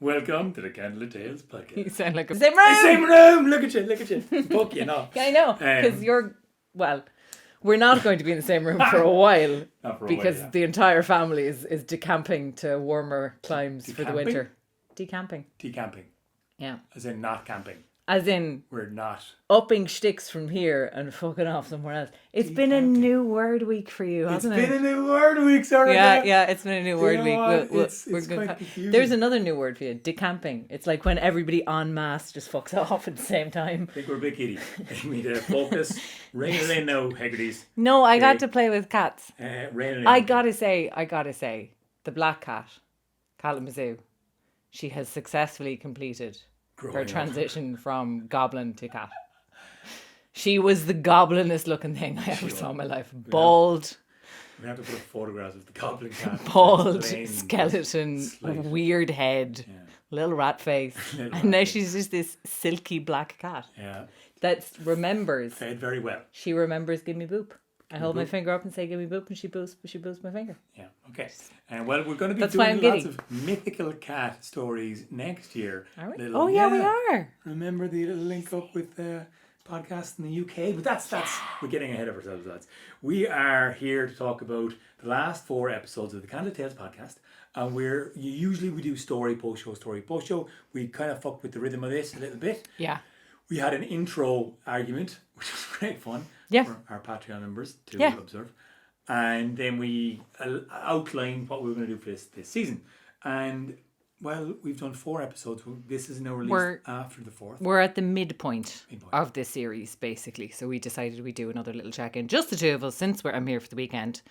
Welcome to the Candlelit Tales Podcast. You sound like a same room. Same room. Look at you. Fuck you, no. Yeah, I know. Because we're not going to be in the same room for a while. Because the entire family is decamping to warmer climes for the winter. Decamping. Yeah. As in not camping. As in, we're not upping shticks from here and fucking off somewhere else. It's been a new word week for you, hasn't it? It's been a new word week, sorry. Yeah, it's been a new word week. It's quite confusing. There's another new word for you, decamping. It's like when everybody en masse just fucks off at the same time. I think we're a bit giddy. We need to focus. Rein it in now, Heggerty's. No, I got to play with cats. Rein it in. I gotta say, the black cat, Kalamazoo, she has successfully completed her transition from goblin to cat. She was the goblinest looking thing I ever saw in my life. Bald. We have to put up photographs of the goblin cat. Bald, skeleton, weird head, little rat face. And now she's just this silky black cat. Yeah. That remembers. Fed very well. She remembers give me boop. I hold my finger up and say give me boop and she boosts my finger. Yeah, okay. Well, we're going to be doing lots of mythical cat stories next year. Are we? We are. Remember the little link up with the podcast in the UK? But that's we're getting ahead of ourselves, lads. We are here to talk about the last 4 episodes of the Candlelit Tales Podcast. And usually we do story, post-show. We kind of fuck with the rhythm of this a little bit. Yeah. We had an intro argument, which was great fun for our Patreon members to observe. And then we outlined what we were going to do for this season. And, well, we've done 4 episodes. This is now released after the 4th. We're at the midpoint of this series, basically. So we decided we'd do another little check-in. Just the two of us, since I'm here for the weekend.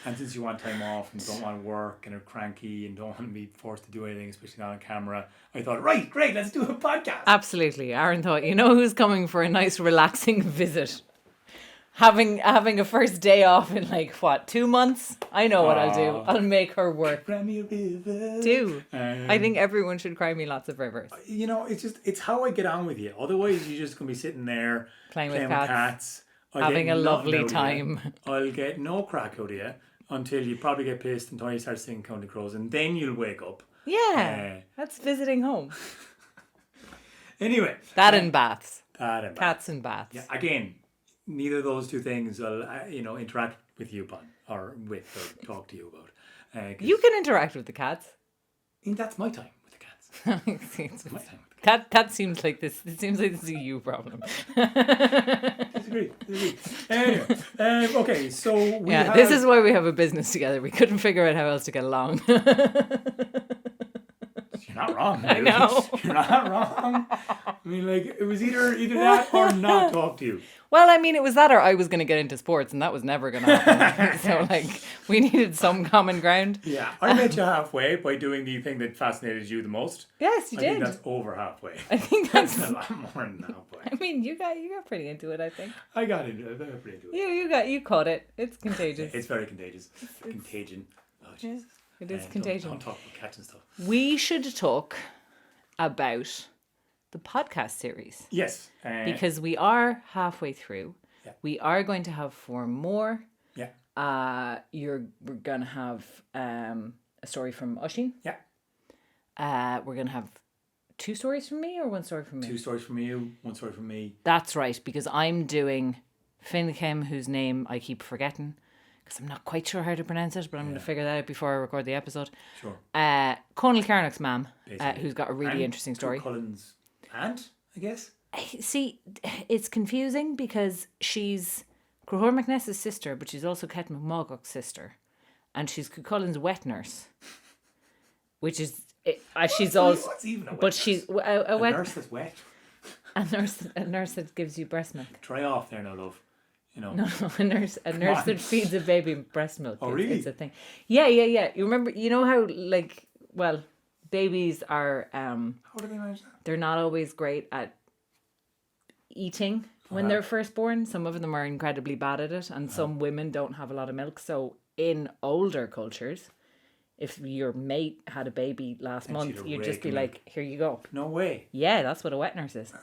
And since you want time off and don't want to work and are cranky and don't want to be forced to do anything, especially not on camera, I thought, right, great, let's do a podcast. Absolutely. Aaron thought, you know who's coming for a nice relaxing visit? Having a first day off in 2 months? I know what I'll do. I'll make her work. Cry me a river. I think everyone should cry me lots of rivers. You know, it's how I get on with you. Otherwise, you're just going to be sitting there playing with cats. I'll having a lovely time. I'll get no crack out of you until you probably get pissed until you start singing Counting Crows, and then you'll wake up. Yeah, that's visiting home. Anyway. That and baths. Cats and baths. Yeah, again, neither of those two things will, interact with you upon, or talk to you about. You can interact with the cats. That's my time with the cats. It's my time with the cats. That seems like this. It seems like this is a you problem. Disagree. Anyway, okay, so this is why we have a business together. We couldn't figure out how else to get along. You're not wrong. I know. You're not wrong. I mean, it was either that or not talk to you. Well, I mean, it was that or I was going to get into sports, and that was never going to happen. So, we needed some common ground. Yeah, I met you halfway by doing the thing that fascinated you the most. Yes, you did. I think that's over halfway. I think that's a lot more than halfway. I mean, you got pretty into it, I think. I got into it. I got pretty into it. You caught it. It's contagious. It's very contagious. Contagion. Oh, Jesus. It is contagion. Don't talk about cats and stuff. We should talk about the podcast series. Yes. Because we are halfway through. Yeah. We are going to have 4 more. Yeah. We're going to have a story from Oisín. Yeah. We're going to have 2 stories from me or 1 story from me? 2 stories from you, 1 story from me. That's right, because I'm doing Finchem, whose name I keep forgetting, because I'm not quite sure how to pronounce it, but I'm going to figure that out before I record the episode. Sure. Conal Carnock's mum, who's got a really interesting story. Cullen's aunt, I guess. See, it's confusing because she's Crahor McNess's sister, but she's also Ket McMulgoch's sister, and she's Cullen's wet nurse, which is she's also. What's even a wet but nurse? She's a wet nurse that's wet. A nurse that gives you breast milk. Try off there now, love. No, a nurse that feeds a baby breast milk. Oh, really? It's a thing. Yeah. You remember? You know how babies are. How do they manage that? They're not always great at eating when they're first born. Some of them are incredibly bad at it, and some women don't have a lot of milk. So in older cultures, if your mate had a baby last month, you'd just be like, here you go. No way. Yeah, that's what a wet nurse is.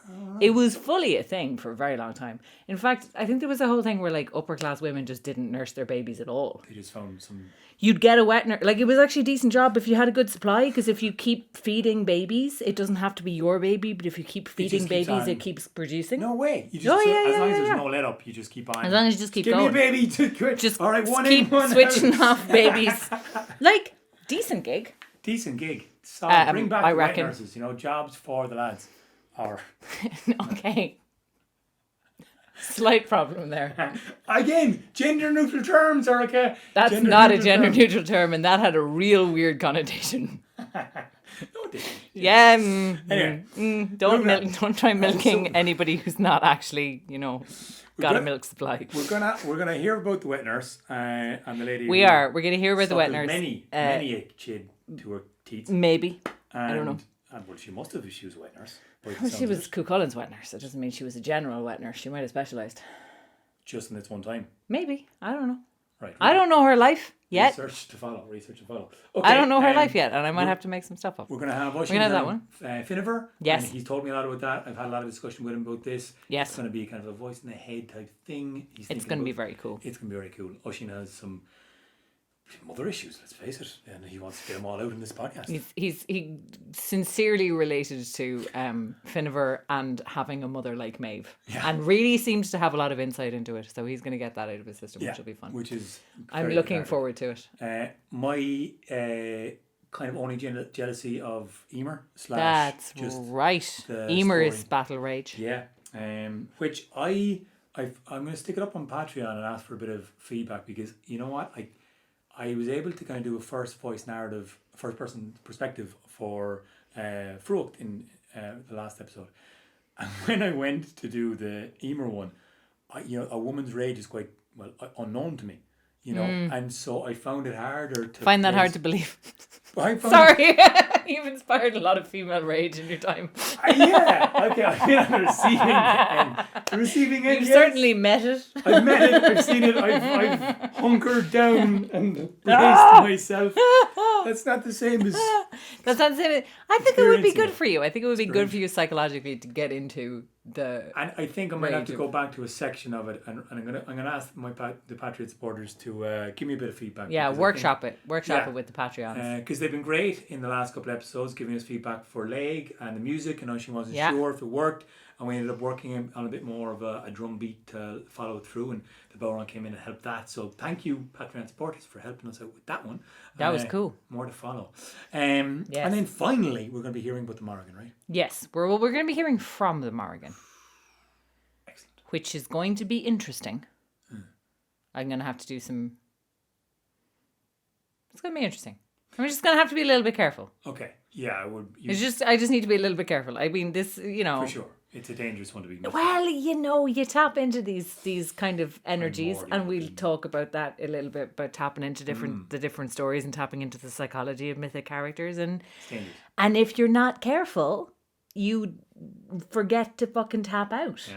It was fully a thing for a very long time. In fact, I think there was a whole thing where like upper class women just didn't nurse their babies at all. They just found some... You'd get a wet nurse. Like, it was actually a decent job if you had a good supply, because if you keep feeding babies, it doesn't have to be your baby, but if you keep feeding babies, it keeps producing. No way. You just, as long as there's no let up, you just keep on. As long as you just keep Give going. me a baby. Just all right, one keep in, one switching out. off babies. Like, decent gig. Decent gig. So bring back I the reckon. wet nurses, jobs for the lads. Or Okay. Slight problem there. again, gender neutral terms are okay. That's not a gender neutral term, and that had a real weird connotation. No, it didn't. Yeah. Anyway. Don't try milking anybody who's not actually, got a milk supply. We're gonna hear about the wet nurse and the lady. We're gonna hear about the wet nurse. Many a chid to her teeth. Maybe. And, I don't know. And well, she must have if she was a wet nurse. Well, she was Cuchullin's wet nurse. It doesn't mean she was a general wet nurse. She might have specialised. Just in this one time. Maybe. I don't know. Right. I don't know her life yet. Research to follow. Okay, I don't know her life yet, and I might have to make some stuff up. We're going to have that one. Finiver. Yes. And he's told me a lot about that. I've had a lot of discussion with him about this. Yes. It's going to be kind of a voice in the head type thing. It's going to be very cool. It's going to be very cool. Oisín has some mother issues, let's face it, and he wants to get them all out in this podcast. He sincerely related to Finiver and having a mother like Maeve, and really seems to have a lot of insight into it. So he's going to get that out of his system, which will be fun. Which is I'm looking forward to it. My kind of only jealousy of Emer / That's just right. Emer is battle rage. Yeah, which I'm going to stick it up on Patreon and ask for a bit of feedback, because you know what, I was able to kind of do a first person perspective for Frucht in the last episode. And when I went to do the Emer one, a woman's rage is quite, unknown to me, and so I found it harder to... Find that hard to believe. Sorry. You've inspired a lot of female rage in your time. Yeah, okay, I've been on the receiving end. You've certainly met it. I've met it, I've seen it, I've hunkered down and braced myself. That's not the same as... That's not the same. I think it would be good for you. I think it would be good for you psychologically to get into the... And I think I might have to go back to a section of it, and I'm gonna ask the Patriot supporters to give me a bit of feedback. Yeah, workshop it with the Patreons. Because they've been great in the last couple of episodes, giving us feedback for Leg and the music, and she wasn't sure if it worked, and we ended up working on a bit more of a drum beat to follow it through, and the Bowron came in and helped that. So thank you, Patreon supporters, for helping us out with that one. That was cool. More to follow. And then finally, we're going to be hearing about the Morrigan, right? Yes, we're going to be hearing from the Morrigan. Excellent. Which is going to be interesting. I'm going to have to do some... It's going to be interesting. I'm just going to have to be a little bit careful. Okay. Yeah, I would... I just need to be a little bit careful. I mean, this, For sure. It's a dangerous one to be... Well, you tap into these kind of energies, and we'll talk about that a little bit, about tapping into the different stories and tapping into the psychology of mythic characters. And if you're not careful, you forget to fucking tap out.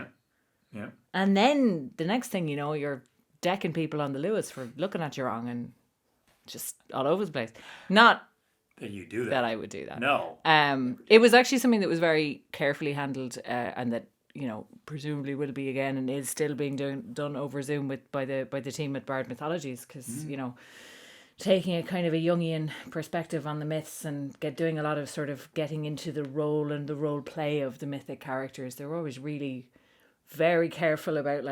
Yeah. And then the next thing you know, you're decking people on the Lewis for looking at you wrong and just all over the place. Not that you do that. That I would do that. No. It was actually something that was very carefully handled, and that presumably will be again, and is still being done over Zoom by the team at Bard Mythologies, because taking a kind of a Jungian perspective on the myths and doing a lot of sort of getting into the role and the role play of the mythic characters. They're always really very careful about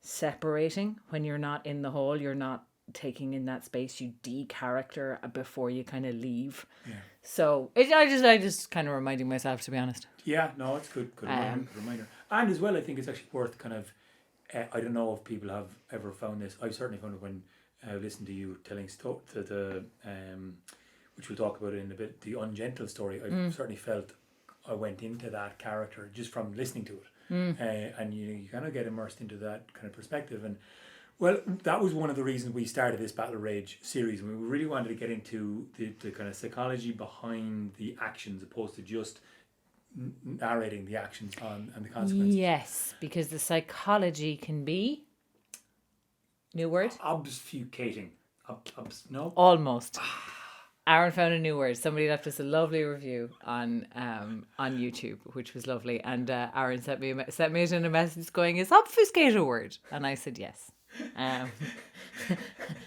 separating when you're not in the hall. You're not taking in that space. You de-character before you kind of leave. Yeah. So I just kind of reminding myself, to be honest. Yeah, no, it's good reminder. And as well, I think it's actually worth kind of, I don't know if people have ever found this. I've certainly found it when I listened to you telling which we'll talk about in a bit, the ungentle story. I've certainly felt I went into that character just from listening to it. And you kind of get immersed into that kind of perspective. And well, that was one of the reasons we started this Battle Rage series. We really wanted to get into the kind of psychology behind the actions, opposed to just narrating the actions and the consequences. Yes, because the psychology can be... New word? Obfuscating. No? Almost. Aron found a new word. Somebody left us a lovely review on YouTube, which was lovely. And Aron sent me it in a message going, "Is obfuscate a word?" And I said yes.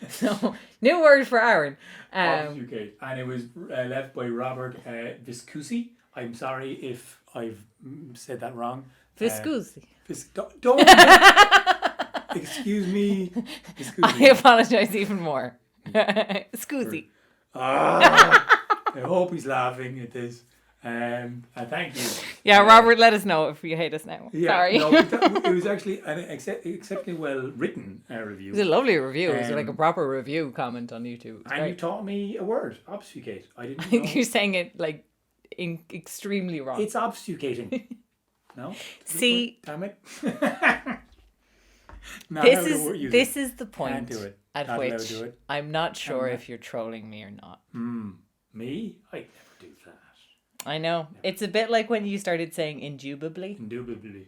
So new word for Aron. Obfuscate, and it was left by Robert Viscusi. I'm sorry if I've said that wrong. Viscusi. Don't. Excuse me. I apologize even more. Scusi. I hope he's laughing at this. And thank you. Yeah, Robert, let us know if you hate us now. Yeah, Sorry. No, it was actually an exceptionally well written review. It was a lovely review. It was like a proper review comment on YouTube. And great. You taught me a word, obfuscate. I didn't know. You're saying it like extremely wrong. It's obfuscating. No? See, damn it. This is the point at which I'm not sure if you're trolling me or not. Me? I never do that. I know. Never. It's a bit like when you started saying indubitably. Indubitably.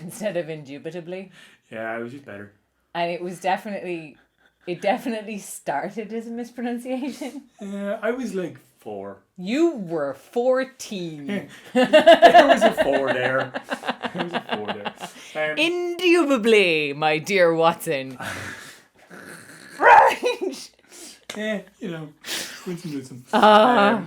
Instead of indubitably. Yeah, it was just better. And it definitely started as a mispronunciation. I was like 4. You were 14. There was a 4 there. Indubitably, my dear Watson. Right. Yeah, wisdom.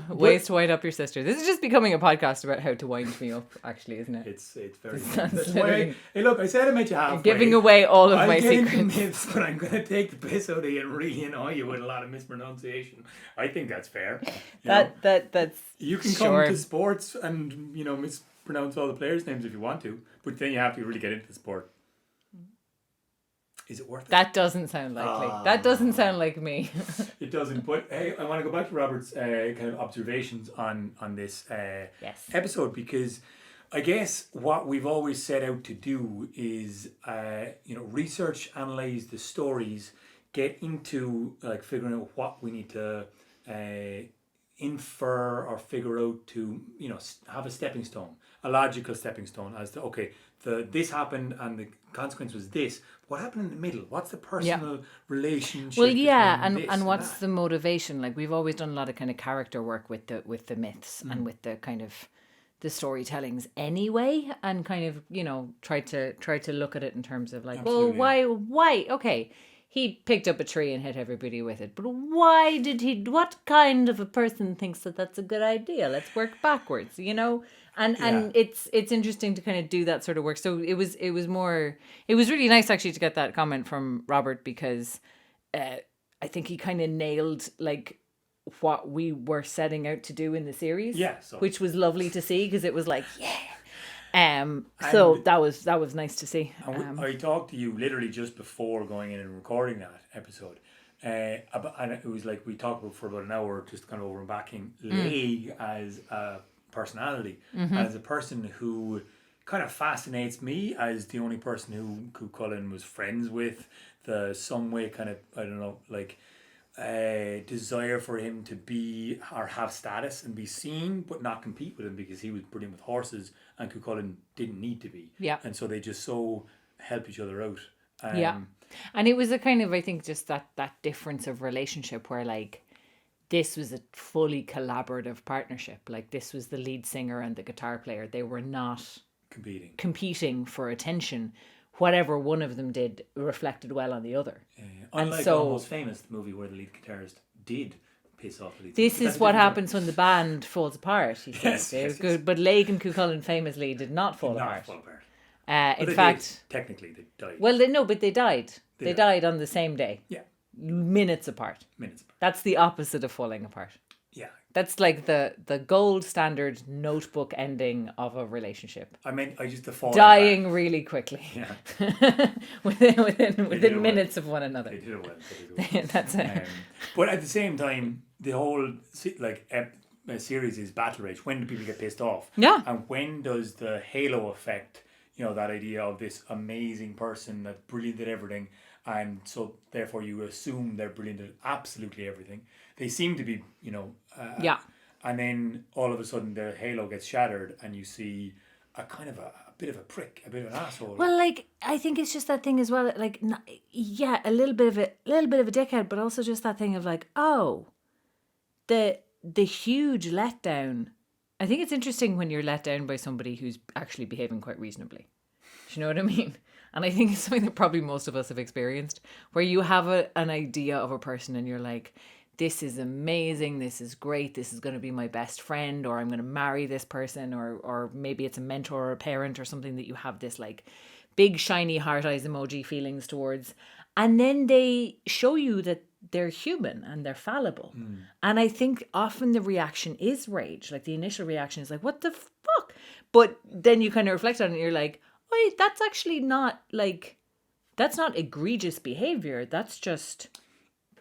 Ways to wind up your sister. This is just becoming a podcast about how to wind me up, actually, isn't it? It's very good. That's why hey, look, I said I met you halfway. You're giving away all of my secrets. Into myths, but I'm going to take the piss out of you and really annoy you with a lot of mispronunciation. I think that's fair. That's you can come to sports and mispronounce all the players' names if you want to, but then you have to really get into the sport. Is it worth it? That doesn't sound likely. That doesn't sound like me. It doesn't. But hey, I want to go back to Robert's kind of observations on this episode, because I guess what we've always set out to do is research, analyze the stories, get into like figuring out what we need to infer or figure out to have a stepping stone, a logical stepping stone as to this happened and the consequence was this. What happened in the middle? What's the personal relationship? Well, yeah, and what's the motivation? Like we've always done a lot of kind of character work with the myths and with the kind of the storytellings anyway, and kind of try to look at it in terms of like, absolutely. Well, why? Okay, he picked up a tree and hit everybody with it, but why did he? What kind of a person thinks that that's a good idea? Let's work backwards, And it's interesting to kind of do that sort of work. So it was really nice actually to get that comment from Robert, because I think he kind of nailed like what we were setting out to do in the series. Yeah, which was lovely to see, because it was like so that was nice to see. I talked to you literally just before going in and recording that episode. And it was like we talked about for about an hour, just kind of over and backing Leigh as a personality, as a person who kind of fascinates me as the only person who Cullen was friends with, some way kind of, I don't know, like a desire for him to be or have status and be seen but not compete with him, because he was brilliant with horses and Cullen didn't need to be. Yeah. And so they just so help each other out. And it was a kind of, I think, just that difference of relationship where like this was a fully collaborative partnership. Like this was the lead singer and the guitar player. They were not competing for attention. Whatever one of them did reflected well on the other. Yeah. Unlike Almost Famous, the movie where the lead guitarist did piss off the lead singer. This is what happens when the band falls apart. He says. Yes. Good. But Leigh and Cullen famously did not fall apart. In fact, technically they died. Well, but they died. They died on the same day. Yeah. Minutes apart. That's the opposite of falling apart. Yeah. That's like the gold standard notebook ending of a relationship. I mean, I just fall dying back really quickly. Yeah. within minutes of one another. They did it well. That's it. But at the same time, the whole series is battle rage. When do people get pissed off? Yeah. And when does the halo effect, that idea of this amazing person that's brilliant at everything, and so therefore you assume they're brilliant at absolutely everything. They seem to be, and then all of a sudden the halo gets shattered and you see a kind of a bit of a prick, a bit of an asshole. Well, like I think it's just that thing as well. Like, a little bit of a dickhead, but also just that thing of like, oh, the huge letdown. I think it's interesting when you're let down by somebody who's actually behaving quite reasonably. Do you know what I mean? And I think it's something that probably most of us have experienced, where you have an idea of a person and you're like, this is amazing, this is great, this is going to be my best friend, or I'm going to marry this person, or maybe it's a mentor or a parent or something that you have this like big shiny heart eyes emoji feelings towards. And then they show you that they're human and they're fallible. And I think often the reaction is rage. Like the initial reaction is like, what the fuck? But then you kind of reflect on it and you're like, wait, that's actually not like, that's not egregious behavior. That's just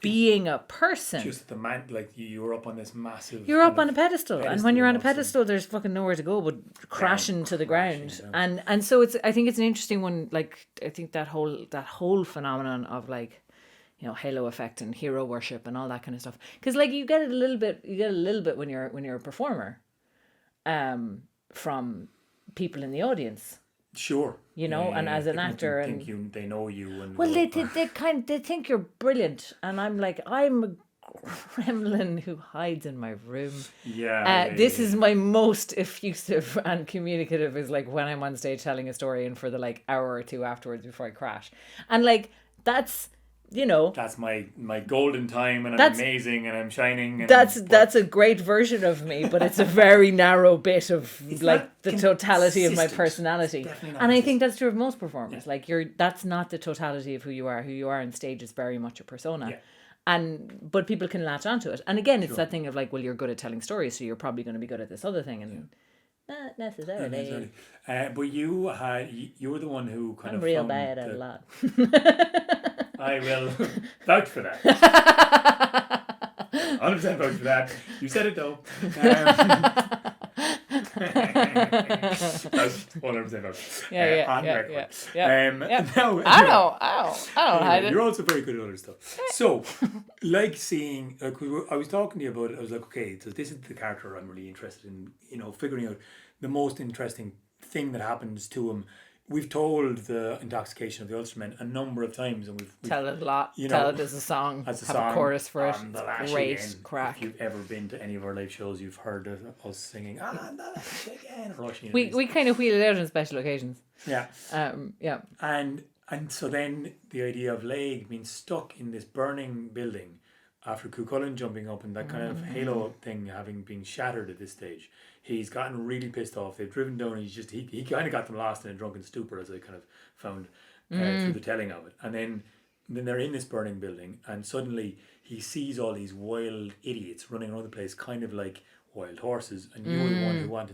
being a person. Just the man, like you're up on this massive. You're up on a pedestal, and when you're on a pedestal, there's fucking nowhere to go but crashing to the ground. And so it's. I think it's an interesting one. Like I think that whole phenomenon of like, you know, halo effect and hero worship and all that kind of stuff. Because like you get it a little bit. You get a little bit when you're a performer, from people in the audience. Sure. You know, and as an actor, and they know you, and well, they think you're brilliant, and I'm like, I'm a gremlin who hides in my room. This is my most effusive and communicative, is like when I'm on stage telling a story, and for the like hour or two afterwards before I crash, and like that's. You know, that's my golden time, and I'm amazing, and I'm shining. And that's a great version of me, but it's a very narrow bit of like the totality of my personality. And I think that's true of most performers. Yeah. Like that's not the totality of who you are. Who you are on stage is very much a persona. Yeah. But people can latch onto it. And again, it's that thing of like, well, you're good at telling stories, so you're probably going to be good at this other thing, and not necessarily. But you were the one who kind of. I'm real bad at a lot. I will vouch for that. 100% vouch for that. You said it though. 100% vouch. On record. No, I don't hide it. You're also very good at other stuff. So, like seeing, I was talking to you about it. I was like, okay, so this is the character I'm really interested in. You know, figuring out the most interesting thing that happens to him. We've told the intoxication of the Ulstermen a number of times, and we've tell it a lot. You know, tell it as a song. Have a chorus for it. Great crack. If you've ever been to any of our live shows, you've heard us singing the lash again. We kind of wheel it out on special occasions. Yeah. Yeah. And so then the idea of Laig being stuck in this burning building after Cuchulainn jumping up and that kind of halo thing having been shattered at this stage. He's gotten really pissed off. They've driven down. He kind of got them lost in a drunken stupor, as I kind of found through the telling of it. And then they're in this burning building, and suddenly he sees all these wild idiots running around the place, kind of like wild horses. And you were the one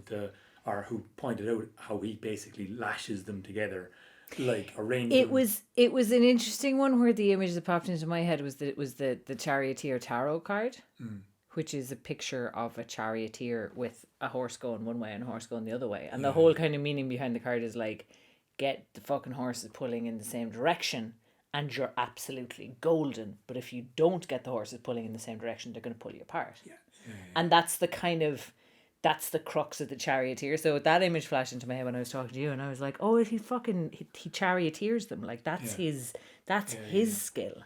who pointed out how he basically lashes them together, like arranged. It was an interesting one where the image that popped into my head was the charioteer tarot card. Which is a picture of a charioteer with a horse going one way and a horse going the other way. And the whole kind of meaning behind the card is like, get the fucking horses pulling in the same direction and you're absolutely golden. But if you don't get the horses pulling in the same direction, they're going to pull you apart. And that's the crux of the charioteer. So that image flashed into my head when I was talking to you, and I was like, oh, he charioteers them. Like that's his skill.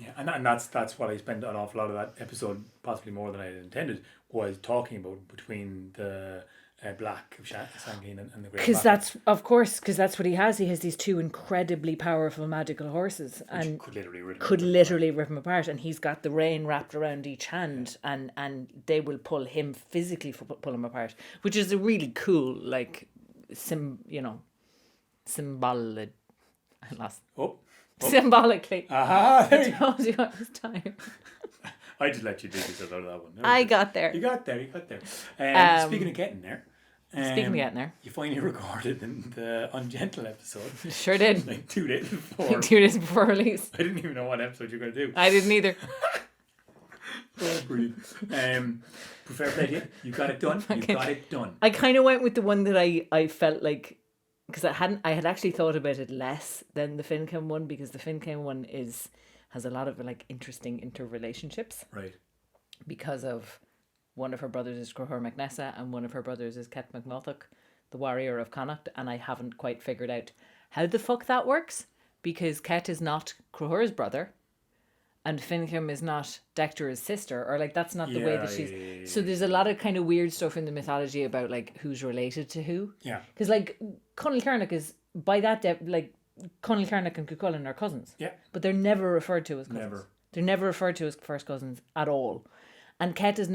Yeah, and that's what I spent an awful lot of that episode, possibly more than I had intended, was talking about between the black of Sangin and the grey. Because that's what he has. He has these two incredibly powerful magical horses, and could literally rip him apart. And he's got the rein wrapped around each hand, and they will pull him physically pull him apart, which is a really cool symbolic. I lost. Symbolically. Aha! I told you it was time. I just let you do this out of that one. I got there. You got there. Speaking of getting there. You finally recorded in the Ungentle episode. Sure did. Like 2 days before. 2 days before release. I didn't even know what episode you were going to do. I didn't either. Brilliant. Fair play to you. You got it done. Got it done. I kind of went with the one that I felt like, because I had actually thought about it less than the Finchem one, because the Finchem one has a lot of like interesting interrelationships. Right. Because of one of her brothers is Crohor MacNessa and one of her brothers is Ket MacMulloch, the warrior of Connacht, and I haven't quite figured out how the fuck that works, because Ket is not Crohor's brother, and Finchem is not Dectera's sister, or like that's not the way that she's. Yeah. So there's a lot of kind of weird stuff in the mythology about like who's related to who. Yeah. Because like Conall Carnock is by that like Conall Carnock and Cuchulainn are cousins. Yeah. But they're never referred to as cousins. Never. They're never referred to as first cousins at all. And Ket is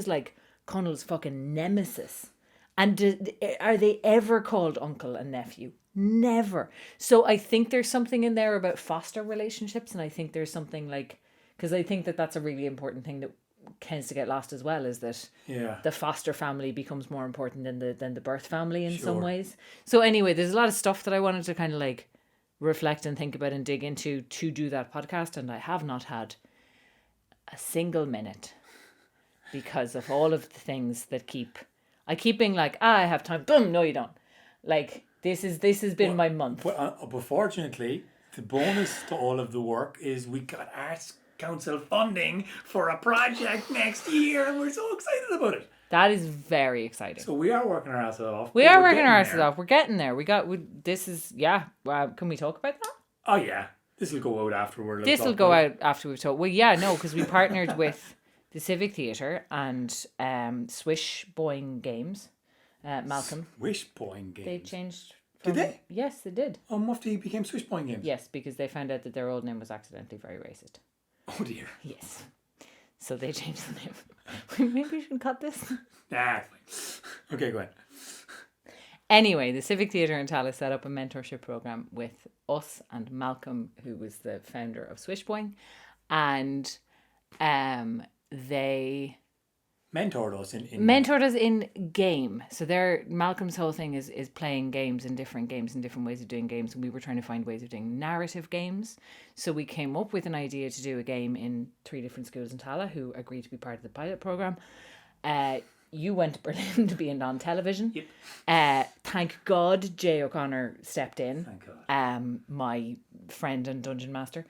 like Conall's fucking nemesis. And are they ever called uncle and nephew? Never. So I think there's something in there about foster relationships, and I think there's something like, because I think that that's a really important thing that tends to get lost as well, is that the foster family becomes more important than the birth family in some ways. So anyway, there's a lot of stuff that I wanted to kind of like reflect and think about and dig into to do that podcast, and I have not had a single minute because of all of the things that I keep being like, I have time. Boom, no you don't. Like this has been my month. But fortunately, the bonus to all of the work is we got Arts Council funding for a project next year, and we're so excited about it. That is very exciting. So we are working our asses off. We are working our asses off. We're getting there. This is, can we talk about that? Oh yeah. This will go out afterward. This will go out after we've talked. Well, yeah, no, because we partnered with the Civic Theatre and Swish Boing Games. Malcolm. Swish Boing Games? They changed. Did they? Yes, they did. Oh, Mufti became Swish Boing Games? Yes, because they found out that their old name was accidentally very racist. Oh dear. Yes. So they changed the name. Maybe we should cut this. Nah, fine. Okay, go ahead. Anyway, the Civic Theatre in Tallaght set up a mentorship program with us and Malcolm, who was the founder of Swishboing, and they mentored us in game. So Malcolm's whole thing is playing games and different ways of doing games, and we were trying to find ways of doing narrative games. So we came up with an idea to do a game in 3 different schools in Tallaght who agreed to be part of the pilot program. You went to Berlin to be on television. Yep. Thank God Jay O'Connor stepped in. Thank God. My friend and dungeon master.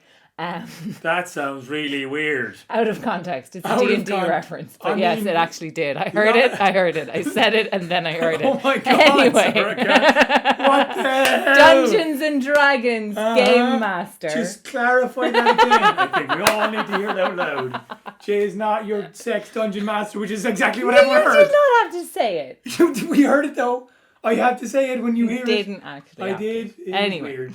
That sounds really weird. Out of context. It's a D&D reference. But yes, it actually did. I heard it. I said it and then I heard it. Oh my God. Anyway. What the hell? Dungeons and Dragons Game Master. Just clarify that again. I think we all need to hear it out loud. Jay is not your sex dungeon master, which is exactly what everyone heard. You did not have to say it. We heard it though. I have to say it when you hear it. Didn't actually. I did. Anyway. Weird.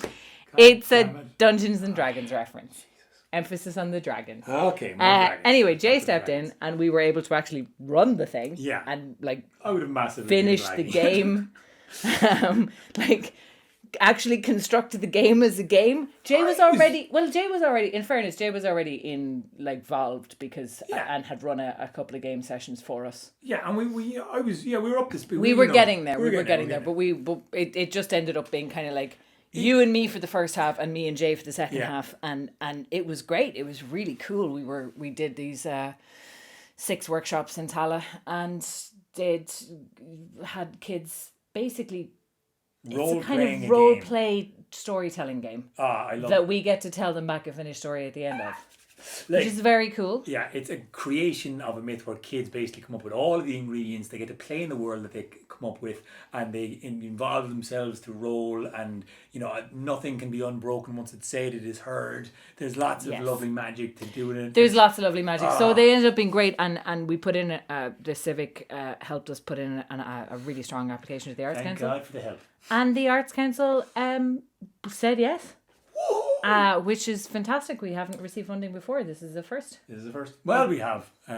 It's a Dungeons and Dragons reference. Emphasis on the dragons. Okay. Anyway, Jay stepped in and we were able to actually run the thing. Yeah. And like I would have massively finish the game. Actually constructed the game as a game. Jay was already, in fairness, Jay was already involved because and had run a couple of game sessions for us. Yeah, and we were up to speed. We were getting there. But it just ended up being kind of like you and me for the first half and me and Jay for the second half, and it was great. It was really cool. We did these 6 workshops in Tallaght and had kids basically. It's a kind of role play storytelling game. I love that we get to tell them back a finished story at the end of. Which is very cool. Yeah, it's a creation of a myth where kids basically come up with all of the ingredients. They get to play in the world that they come up with, and they involve themselves to roll, and nothing can be unbroken once it's said, it is heard. There's lots of lovely magic to do it. There's lots of lovely magic. So they ended up being great, and we put in the Civic helped us put in a really strong application to the Arts Council. Thank God for the help. And the Arts Council said yes. Which is fantastic. We haven't received funding before. This is the first. Well, we have. No,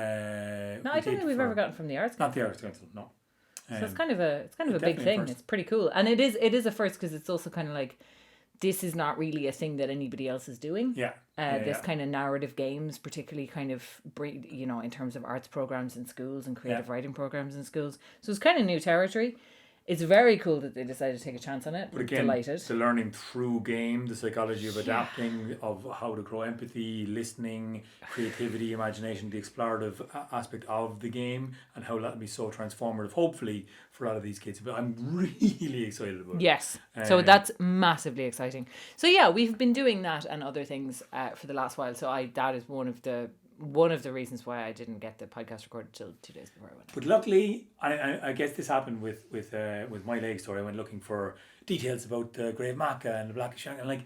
I don't think we've ever gotten from the Arts Council. Not the Arts Council, no. So it's kind of a big thing. It's pretty cool, and it is a first because it's also kind of like this is not really a thing that anybody else is doing. This kind of narrative games, particularly kind of in terms of arts programs in schools and creative writing programs in schools. So it's kind of new territory. It's very cool that they decided to take a chance on it. But again, delighted. the learning through game, the psychology of adapting, of how to grow empathy, listening, creativity, imagination, the explorative aspect of the game, and how that will be so transformative, hopefully, for a lot of these kids. But I'm really excited about it. Yes. So that's massively exciting. So yeah, we've been doing that and other things for the last while. So that is one of the reasons why I didn't get the podcast recorded till 2 days before I went. But luckily, I guess this happened with my leg story. I went looking for details about the Grave Maca and the Black Ashang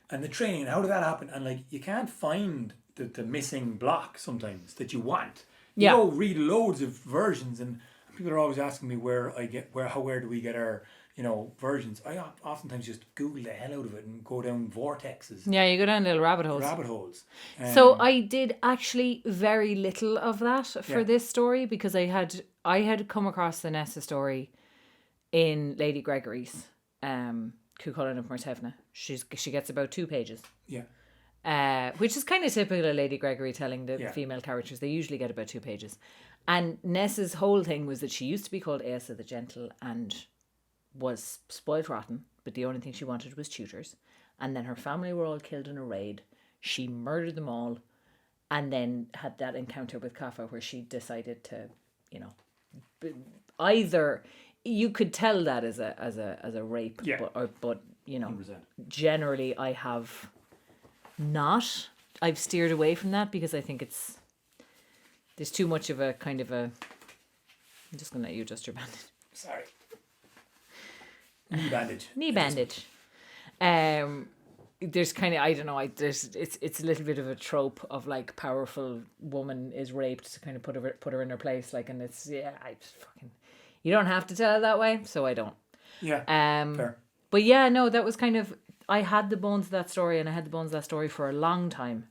and the training and how did that happen. And you can't find the missing block sometimes that you want. Yeah. You know, read loads of versions, and people are always asking me where do we get our, you know, versions. I oftentimes just Google the hell out of it and go down vortexes. Yeah, you go down little rabbit holes. So I did actually very little of that for this story, because I had come across the Nessa story in Lady Gregory's Cuchulainn of Mortevna. She gets about 2 pages. Yeah. Which is kind of typical of Lady Gregory telling the female characters. They usually get about 2 pages. And Nessa's whole thing was that she used to be called Ailsa the Gentle and was spoiled rotten, but the only thing she wanted was tutors. And then her family were all killed in a raid. She murdered them all, and then had that encounter with Cafa where she decided to, you know, either you could tell that as a rape, but you know, 100%. Generally I've steered away from that, because I think there's too much of a kind of a. I'm just gonna let you adjust your bandage. Sorry. Knee bandage. Knee bandage. There's kind of, I don't know, it's a little bit of a trope of like powerful woman is raped to kind of put her in her place, like, and it's you don't have to tell it that way, so I don't. Yeah. Fair. But yeah, no, that was kind of, I had the bones of that story, and I had the bones of that story for a long time.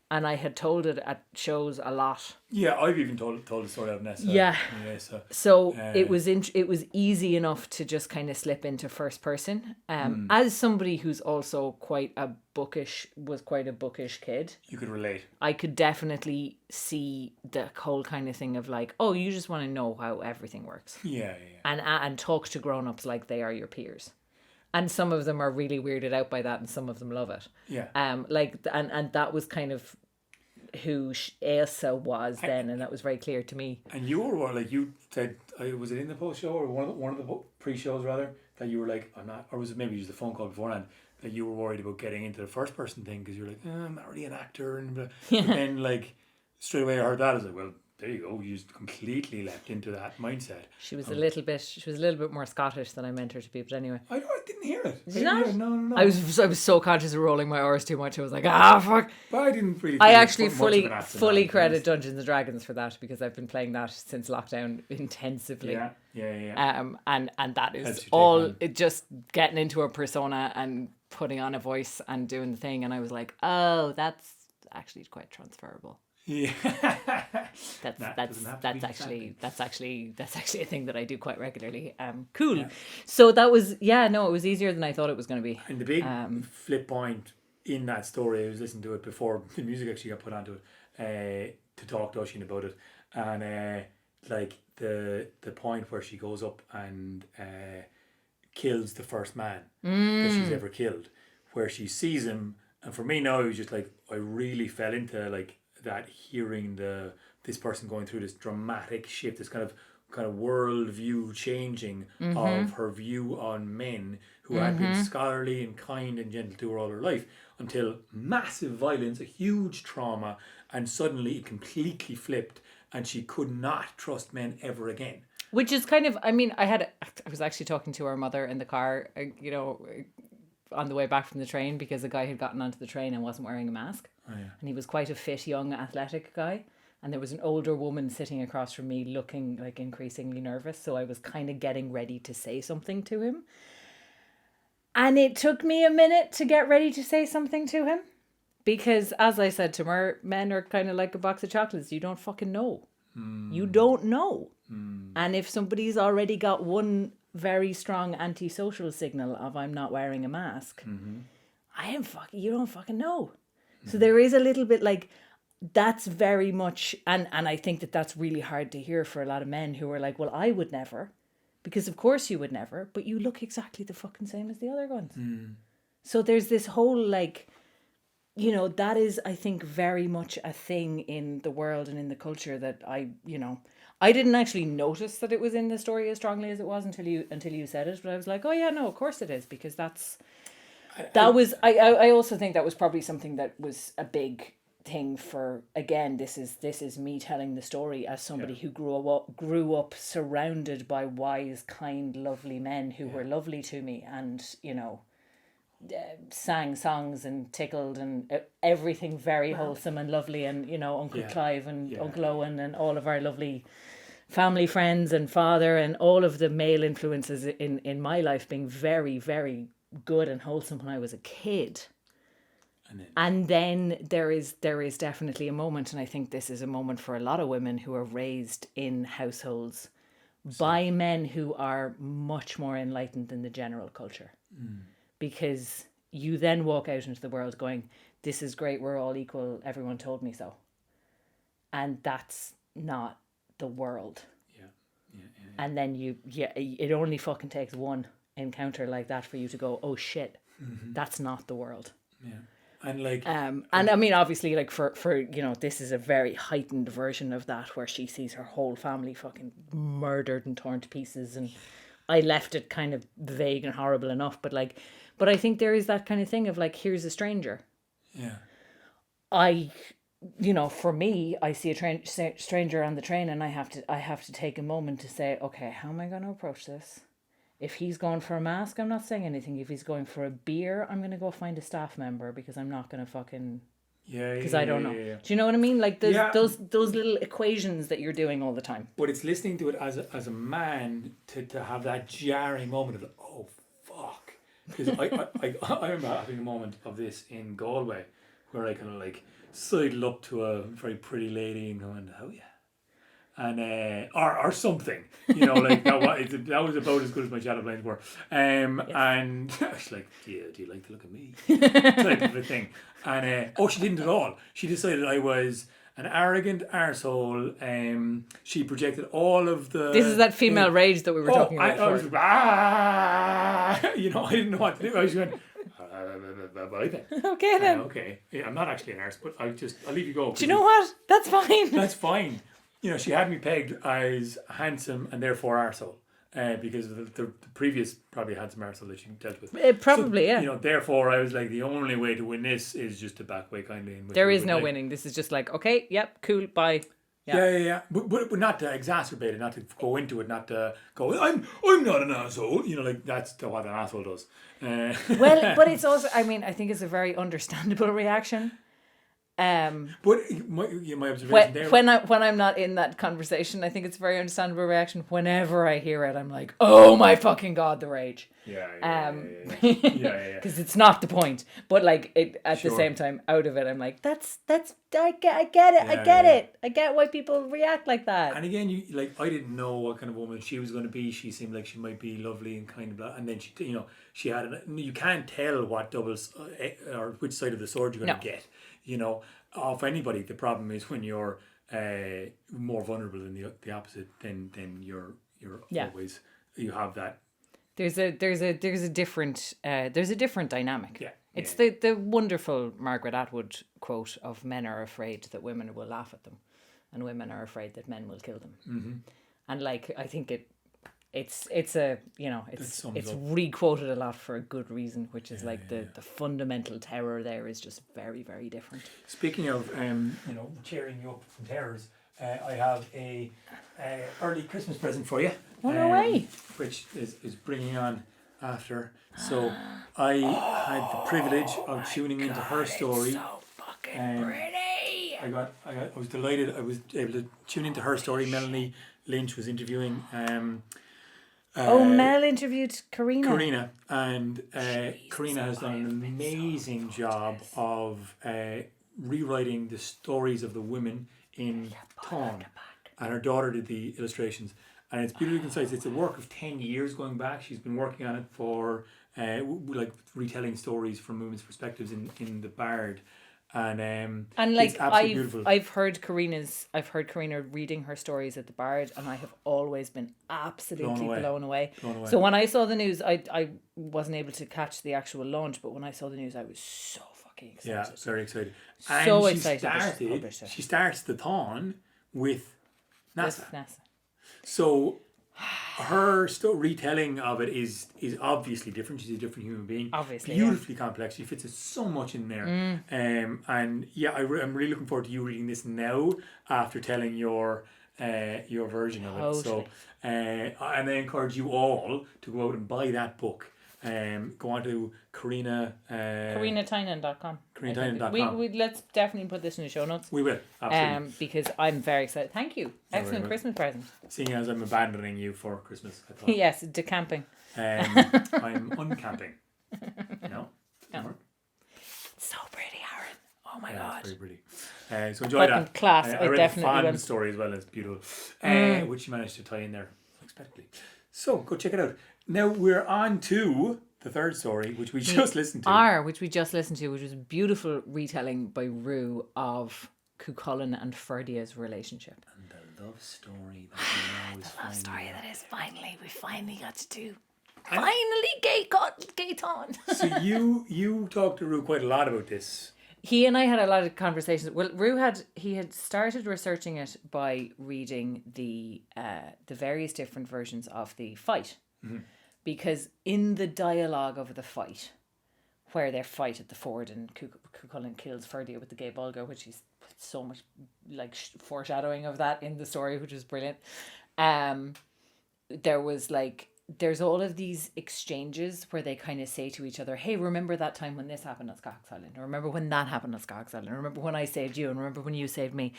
And I had told it at shows a lot. Yeah, I've even told the story of Nessa. Yeah. Anyway, so it was easy enough to just kind of slip into first person. As somebody who's also quite a bookish kid. You could relate. I could definitely see the whole kind of thing of like, oh, you just want to know how everything works. Yeah. And talk to grown-ups like they are your peers. And some of them are really weirded out by that, and some of them love it. Yeah. And that was kind of who Ailsa was then, and that was very clear to me. And you were like, you said, was it in the post show or one of the pre-shows rather, that you were like, I'm not, or was it maybe just a phone call beforehand, that you were worried about getting into the first person thing because you're like, I'm not really an actor, and but then like straight away I heard that, I was like, well, there you go. You just completely leapt into that mindset. She was a little bit more Scottish than I meant her to be, but anyway. I didn't hear it. Did you not? No. I was so conscious of rolling my R's too much. I was like, fuck. But I didn't really. I actually fully credit Dungeons and Dragons for that, because I've been playing that since lockdown intensively. Yeah. And that is all it, just getting into a persona and putting on a voice and doing the thing, and I was like, oh, that's actually quite transferable. Yeah. that's actually a thing that I do quite regularly. Cool. Yeah. So that was it was easier than I thought it was going to be. And the big flip point in that story, I was listening to it before the music actually got put onto it, to talk to Oisín about it, and like the point where she goes up and kills the first man that she's ever killed, where she sees him, and for me now it was just like I really fell into like that, hearing this person going through this dramatic shift, this kind of world view changing of her view on men who had been scholarly and kind and gentle to her all her life, until massive violence, a huge trauma, and suddenly it completely flipped and she could not trust men ever again. Which is kind of, I mean, I was actually talking to our mother in the car, on the way back from the train, because a guy had gotten onto the train and wasn't wearing a mask. Oh, yeah. And he was quite a fit, young, athletic guy. And there was an older woman sitting across from me looking like increasingly nervous. So I was kind of getting ready to say something to him. And it took me a minute to get ready to say something to him. Because as I said to her, men are kind of like a box of chocolates. You don't fucking know. You don't know. And if somebody's already got one very strong antisocial signal of I'm not wearing a mask, you don't fucking know. So there is a little bit like, that's very much, and I think that's really hard to hear for a lot of men who are like, well, I would never, because of course you would never, but you look exactly the fucking same as the other ones. So there's this whole like, that is, I think, very much a thing in the world and in the culture that I didn't actually notice that it was in the story as strongly as it was until you said it, but I was like, oh yeah, no, of course it is, because I also think that was probably something that was a big thing for, again, this is me telling the story as somebody who grew up surrounded by wise, kind, lovely men who were lovely to me, and sang songs and tickled and everything very wholesome and lovely, and you know, Uncle Clive and Uncle Owen and all of our lovely family friends and father and all of the male influences in my life being very, very good and wholesome when I was a kid. And then there is definitely a moment, and I think this is a moment for a lot of women who are raised in households by men who are much more enlightened than the general culture. Because you then walk out into the world going, this is great, we're all equal, everyone told me so. And that's not the world. And then it only fucking takes one encounter like that for you to go, oh shit, that's not the world. And like and I mean, obviously, like for you know, this is a very heightened version of that, where she sees her whole family fucking murdered and torn to pieces, and I left it kind of vague and horrible enough, but I think there is that kind of thing of like, here's a stranger. You know, for me, I see a stranger on the train, and I have to take a moment to say, okay, how am I going to approach this? If he's going for a mask, I'm not saying anything. If he's going for a beer, I'm going to go find a staff member, because I'm not going to fucking... Because I don't know. Do you know what I mean? Like those little equations that you're doing all the time. But it's listening to it as a man to have that jarring moment of, oh, fuck. Because I remember having a moment of this in Galway where I kind of like sidled up to a very pretty lady and going, oh yeah. And or something, you know, like that was about as good as my shadow planes were. And I was like, do you like to look at me? Type of a thing. And she didn't at all. She decided I was an arrogant arsehole. She projected all of the... This is that female rage that we were talking about before. I was you know, I didn't know what to do. I was going, bye then. Okay then. Okay. Yeah, I'm not actually an arse, but I'll leave you go. Do you know what? That's fine. That's fine. You know, she had me pegged as handsome and therefore arsehole, because of the previous probably handsome arsehole that she dealt with. Probably, so, you know, therefore I was like, the only way to win this is just to back away kindly. And there is no winning. This is just like, okay, yep, cool, bye. Yeah. But not to exacerbate it, not to go into it, not to go, I'm not an asshole. You know, like that's what an asshole does. Well, but it's also, I mean, I think it's a very understandable reaction. But my observation there, when I'm not in that conversation, I think it's a very understandable reaction. Whenever I hear it, I'm like, oh my fucking god, the rage. Because it's not the point, but like it at the same time, out of it, I'm like, that's I get it. I get why people react like that. And again, you like, I didn't know what kind of woman she was going to be. She seemed like she might be lovely and kind of blah. And then she had you can't tell what doubles or which side of the sword you're going to get. You know, of anybody. The problem is when you're more vulnerable than the opposite, then you're always, you have that. There's a different dynamic. It's the wonderful Margaret Atwood quote of men are afraid that women will laugh at them, and women are afraid that men will kill them. Mm-hmm. And like, I think it's re-quoted a lot for a good reason, which is the fundamental terror there is just very, very different. Speaking of cheering you up from terrors, I have a early Christmas present for you. Oh, no way. Which is bringing on after. So I had the privilege of tuning into her story. It's so fucking pretty. I was delighted. I was able to tune into her story. Melanie Lynch was interviewing. Mel interviewed Karina. And Karina has done an amazing job of rewriting the stories of the women in Táin. And her daughter did the illustrations. And it's beautifully concise. It's a work of 10 years going back. She's been working on it for retelling stories from women's perspectives in the Bard. And like, it's absolutely beautiful. I've heard Karina reading her stories at the Bard, and I have always been absolutely blown away. So when I saw the news, I wasn't able to catch the actual launch, but when I saw the news, I was so fucking excited. Yeah, very excited. She starts the Táin with NASA. So her retelling of it is obviously different. She's a different human being. Obviously, beautifully complex. She fits so much in there. And I'm really looking forward to you reading this now after telling your version of it. Totally. So and I encourage you all to go out and buy that book. Go on to CarinaTynan.com. CarinaTynan.com. We let's definitely put this in the show notes. We will, absolutely. Because I'm very excited. Thank you. Excellent very Christmas present. Seeing as I'm abandoning you for Christmas, I thought. Yes, decamping. I'm uncamping. No? No. So pretty, Aaron. Oh my God. It's very pretty. So enjoy that. Class. I read definitely the fan will. story as well. It's beautiful. Which you managed to tie in there unexpectedly. So go check it out. Now we're on to the third story, which we just listened to. Which we just listened to, which was a beautiful retelling by Rue of Cuchulainn and Ferdia's relationship. And the love story that we finally got to do. Finally, gay on. So you talked to Rue quite a lot about this. He and I had a lot of conversations. Well, Rue had started researching it by reading the various different versions of the fight, because in the dialogue of the fight, where they fight at the ford and Cuchulainn kills Ferdia with the gay bulgur, which he's put so much like foreshadowing of that in the story, which was brilliant. There's all of these exchanges where they kind of say to each other, hey, remember that time when this happened at Scotch Island? Or remember when that happened at Scotch Island? Or remember when I saved you? And remember when you saved me?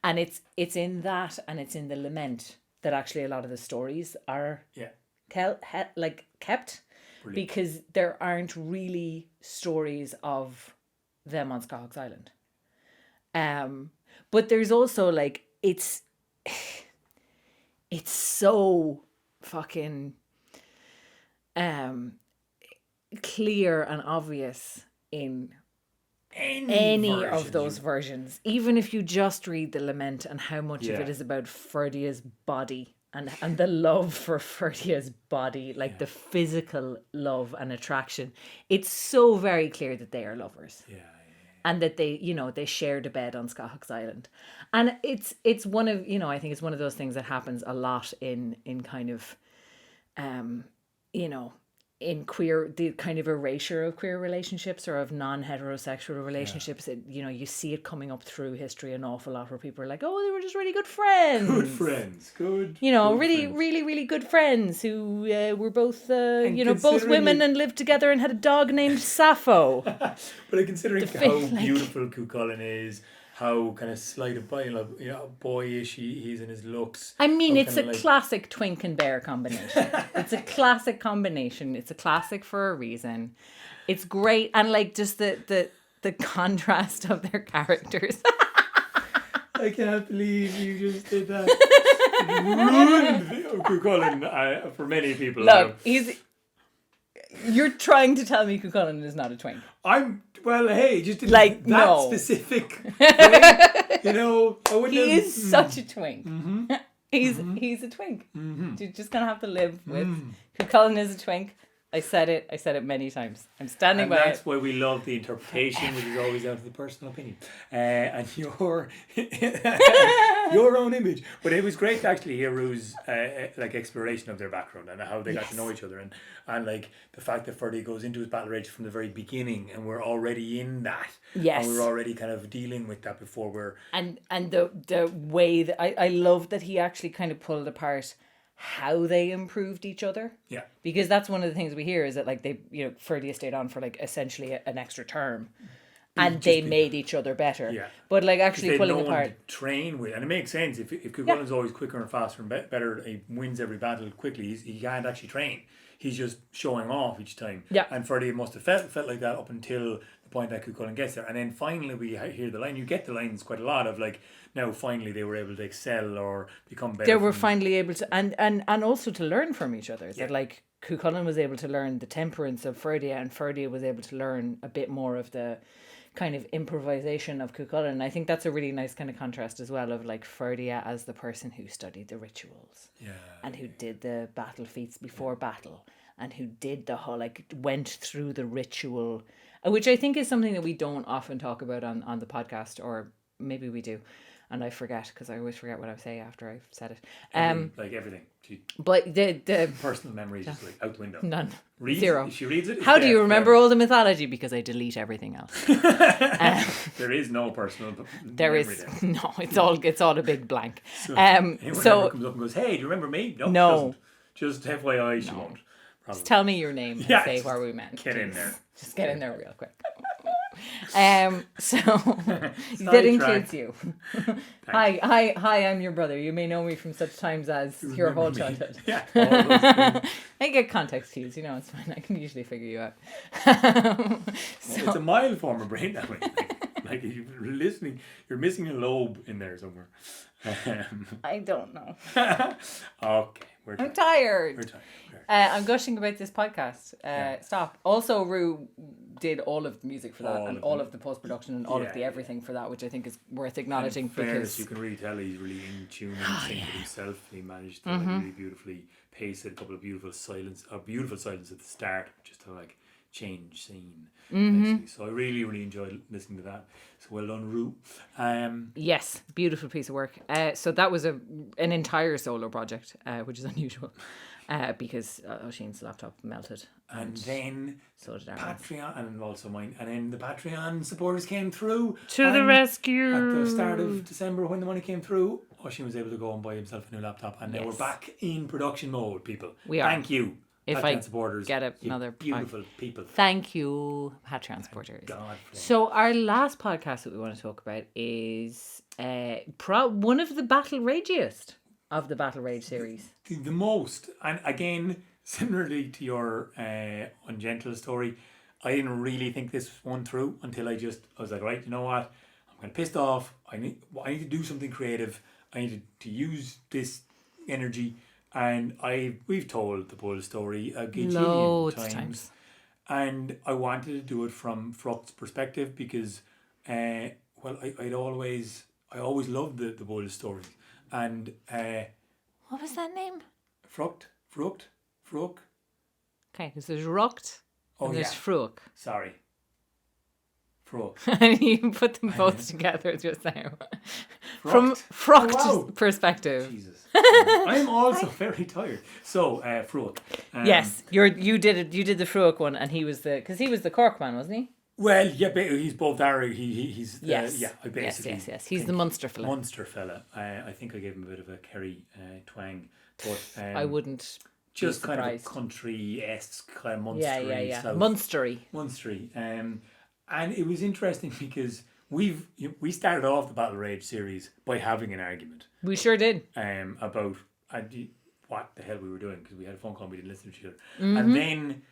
And it's in that, and it's in the Lament that actually a lot of the stories are kept. Brilliant. Because there aren't really stories of them on Scotch Island. But there's also like, it's so fucking clear and obvious in any of those versions, even if you just read the Lament and how much of it is about Ferdia's body and the love for Ferdia's body, like the physical love and attraction. It's so very clear that they are lovers. And that they shared a bed on Scotch Island. And it's one of, I think it's one of those things that happens a lot in kind of, in queer, the kind of erasure of queer relationships or of non-heterosexual relationships. You see it coming up through history an awful lot where people are like, oh, they were just really good friends. Really good friends who were both, both women and lived together and had a dog named Sappho. But considering how beautiful Cuchulainn is, how kind of slight of boyish he is in his looks. I mean, it's a classic twink and bear combination. It's a classic combination. It's a classic for a reason. It's great, and like just the contrast of their characters. I can't believe you just did that. Ruined Cuchulainn for many people. Look, you're trying to tell me Cuchulainn is not a twink. Just like that no. specific thing, I wouldn't. He is such a twink. Mm-hmm. He's a twink. Mm-hmm. You're just gonna have to live with Cuchulainn is a twink. I said it many times. I'm standing by it. That's why we love the interpretation, which is always down to the personal opinion and your own image. But it was great to actually hear Rue's exploration of their background and how they got to know each other, and like the fact that Ferdy goes into his battle rage from the very beginning, and we're already in that. Yes, and we're already kind of dealing with that before we're and the way that I love that he actually kind of pulled apart how they improved each other. Yeah. Because that's one of the things we hear is that like they, Ferdia stayed on for like essentially an extra term. And they made each other better. Yeah. But like actually pulling apart. To train with, and it makes sense. If Cuchulainn's always quicker and faster and better, he wins every battle quickly. He can't actually train. He's just showing off each time. Yeah. And Ferdia must have felt like that up until the point that Cuchulainn gets there. And then finally we hear the line. You get the lines quite a lot of like, now finally they were able to excel or become better. They were finally able to, and also to learn from each other. That like Cuchulainn was able to learn the temperance of Ferdia, and Ferdia was able to learn a bit more of the kind of improvisation of Cuchulainn. And I think that's a really nice kind of contrast as well of like Ferdia as the person who studied the rituals and who did the battle feats before battle and who did the whole went through the ritual, which I think is something that we don't often talk about on the podcast, or maybe we do. And I forget because I always forget what I say after I've said it. Everything. But the personal memory is just out the window. None. Reads, Zero. She reads it. How do you remember all the mythology? Because I delete everything else. There is no personal. There is no. It's all a big blank. So comes up and goes, "Hey, do you remember me?" No. Just FYI, she won't. Probably. Just tell me your name and say where we met. Get in there. Just get in there real quick. So that includes you. Hi, I'm your brother. You may know me from such times as your whole childhood. Yeah, all those things. I get context cues, it's fine. I can usually figure you out. It's a mild form of brain damage. Like if you're listening, you're missing a lobe in there somewhere. I don't know. Okay, I'm tired. We're tired. I'm gushing about this podcast. Stop. Also, Rue did all of the music for that and all of the post-production and all of the everything for that, which I think is worth acknowledging. In fairness, you can really tell he's really in tune and sync with himself. He managed to really beautifully pace it, a couple of beautiful silence at the start, just to like change scene. So I really, really enjoyed listening to that. So well done, Rue. Yes, beautiful piece of work. So that was an entire solo project, which is unusual. Because Oisin's laptop melted. And then so did Aaron's. Patreon, and also mine. And then the Patreon supporters came through. To the rescue. At the start of December, when the money came through, Oisin was able to go and buy himself a new laptop. And now we're back in production mode, people. We are. Thank you, if Patreon I supporters. Get another beautiful people. Thank you, Patreon supporters. God, so our last podcast that we want to talk about is one of the Battle Ragiest of the Battle Rage series. The most, and again, similarly to your Ungentle story, I didn't really think this one through until I was like, right, you know what? I'm kind of pissed off. I need to do something creative. I need to use this energy, and we've told the bull story a gajillion times, and I wanted to do it from Frucht's perspective because, I always loved the bull story. And what was that name? Frucht. Okay, because there's Rucht and there's Frucht. Sorry. Frucht. And you put them both together just now. From Frucht's perspective. Jesus. I'm also very tired. So, Frucht. Yes, you did the Frucht one, and he was the Cork man, wasn't he? Well, yeah, he's both Ari. He's basically. Yes. He's the Munster fella. I think I gave him a bit of a Kerry twang, but I wouldn't. Just kind of a country-esque kind of Munstery. Yeah. Munstery. And it was interesting because we started off the Battle Rage series by having an argument. We sure did. About what the hell we were doing, because we had a phone call and we didn't listen to each other, and then.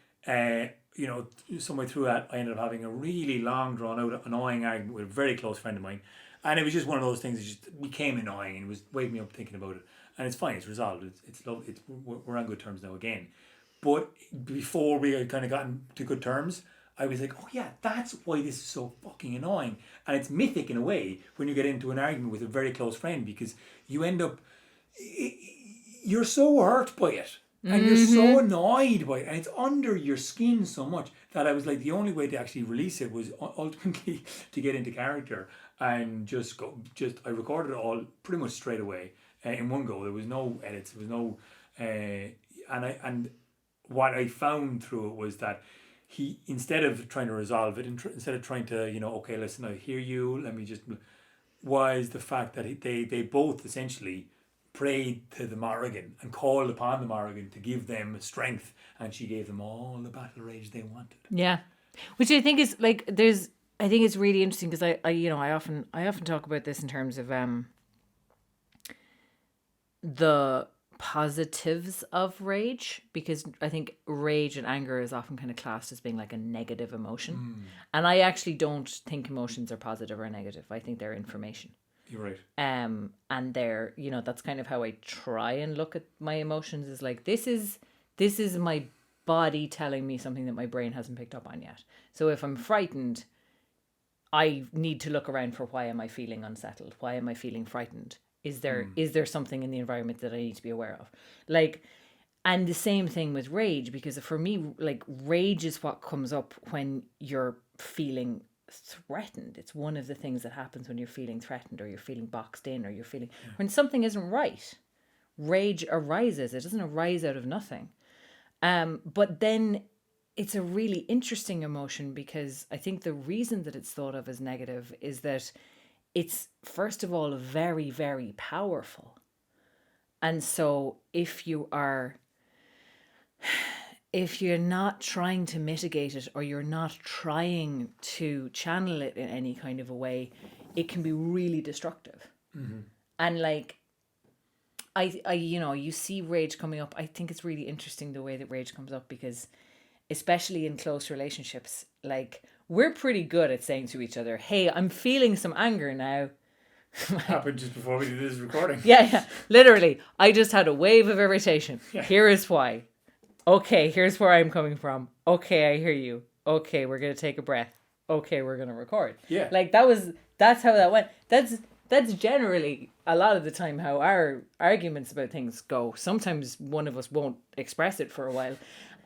Somewhere through that, I ended up having a really long, drawn-out, annoying argument with a very close friend of mine, and it was just one of those things that just became annoying and it was waking me up thinking about it. And it's fine; it's resolved. It's lovely. We're on good terms now again. But before we had kind of gotten to good terms, I was like, oh yeah, that's why this is so fucking annoying. And it's mythic in a way when you get into an argument with a very close friend, because you end up, you're so hurt by it. And you're so annoyed by it, and it's under your skin so much that I was like, the only way to actually release it was ultimately to get into character and I recorded it all pretty much straight away in one go. There was no edits, there was no, and what I found through it was that he, instead of trying to resolve it, instead of trying to, okay, listen, I hear you, let me just, was the fact that they both essentially prayed to the Morrigan and called upon the Morrigan to give them strength, and she gave them all the battle rage they wanted. Yeah, which I think is like I think it's really interesting because I often talk about this in terms of the positives of rage, because I think rage and anger is often kind of classed as being like a negative emotion, and I actually don't think emotions are positive or negative. I think they're information. You're right. And they're, that's kind of how I try and look at my emotions, is like, this is my body telling me something that my brain hasn't picked up on yet. So if I'm frightened, I need to look around for, why am I feeling unsettled? Why am I feeling frightened? Is there something in the environment that I need to be aware of? Like, and the same thing with rage, because for me, like, rage is what comes up when you're feeling threatened. It's one of the things that happens when you're feeling threatened, or you're feeling boxed in, or you're feeling when something isn't right. Rage arises. It doesn't arise out of nothing. But then it's a really interesting emotion, because I think the reason that it's thought of as negative is that it's, first of all, very, very powerful. And so if if you're not trying to mitigate it or you're not trying to channel it in any kind of a way, it can be really destructive. And like, I you see rage coming up. I think it's really interesting the way that rage comes up, because especially in close relationships, like, we're pretty good at saying to each other, hey, I'm feeling some anger now. Happened just before we did this recording. Yeah. Literally, I just had a wave of irritation. Yeah. Here is why. Okay, here's where I'm coming from. Okay, I hear you. Okay, we're going to take a breath. Okay, we're going to record. Yeah. Like, that's how that went. That's generally a lot of the time how our arguments about things go. Sometimes one of us won't express it for a while.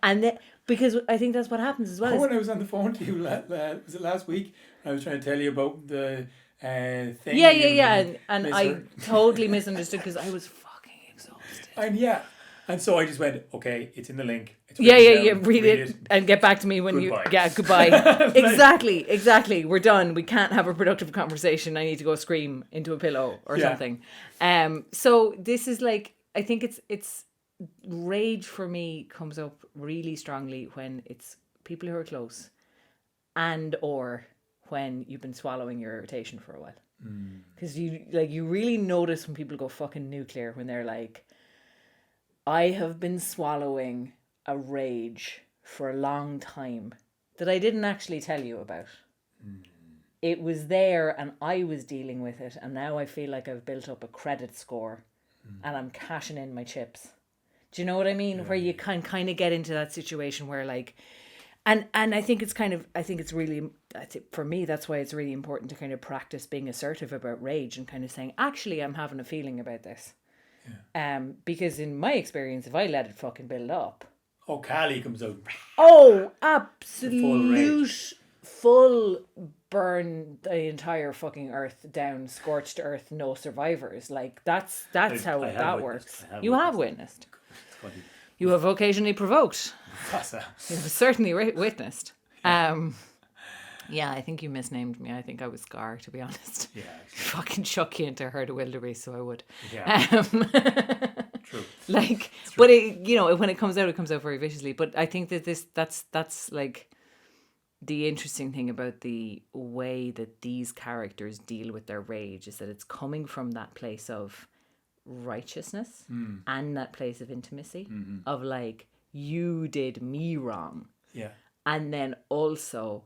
And then, because I think that's what happens as well. When I was on the phone to you, was it last week? I was trying to tell you about the thing. Yeah. And I totally misunderstood because I was fucking exhausted. And so I just went, okay, it's in the link. It's Read it and get back to me when goodbye. Goodbye. Exactly. We're done. We can't have a productive conversation. I need to go scream into a pillow or something. So this is like, I think it's rage for me comes up really strongly when it's people who are close, and or when you've been swallowing your irritation for a while. Because you really notice when people go fucking nuclear, when they're like, I have been swallowing a rage for a long time that I didn't actually tell you about. It was there and I was dealing with it, and now I feel like I've built up a credit score and I'm cashing in my chips. Do you know what I mean? Yeah. Where you can kind of get into that situation where like, and I think it's really, for me, that's why it's really important to kind of practice being assertive about rage and kind of saying, actually, I'm having a feeling about this. Yeah. Because in my experience, if I let it fucking build up. Oh, Cali comes out. Oh, absolute full burn the entire fucking earth down, scorched earth, no survivors. Like that's how that works. You have witnessed. You have occasionally provoked. You have certainly witnessed. Yeah, I think you misnamed me. I think I was Scar, to be honest. Yeah. Fucking chuck you into a herd of wildebeest, so I would. Yeah. True. Like, but it, when it comes out very viciously. But I think that that's like the interesting thing about the way that these characters deal with their rage is that it's coming from that place of righteousness and that place of intimacy of like, you did me wrong. Yeah. And then also,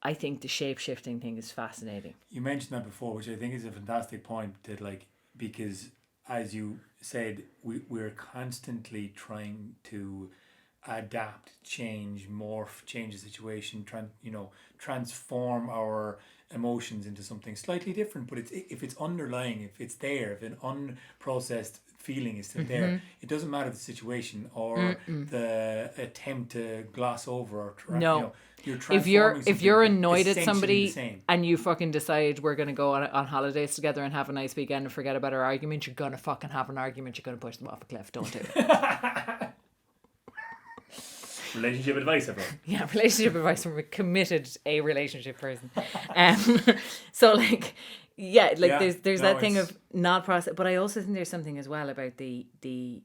I think the shape-shifting thing is fascinating. You mentioned that before, which I think is a fantastic point, that like, because as you said, we're constantly trying to adapt, change, morph, change the situation, transform our emotions into something slightly different. But if it's underlying, if it's there, if an unprocessed feeling is still there, it doesn't matter the situation or the attempt to gloss over or if you're annoyed at somebody and you fucking decide we're going to go on holidays together and have a nice weekend and forget about our argument, you're going to fucking have an argument, you're going to push them off a cliff. Don't do it. Relationship advice, everyone. Yeah, relationship advice from a committed relationship person. So like, there's that thing of not process, but I also think there's something as well about the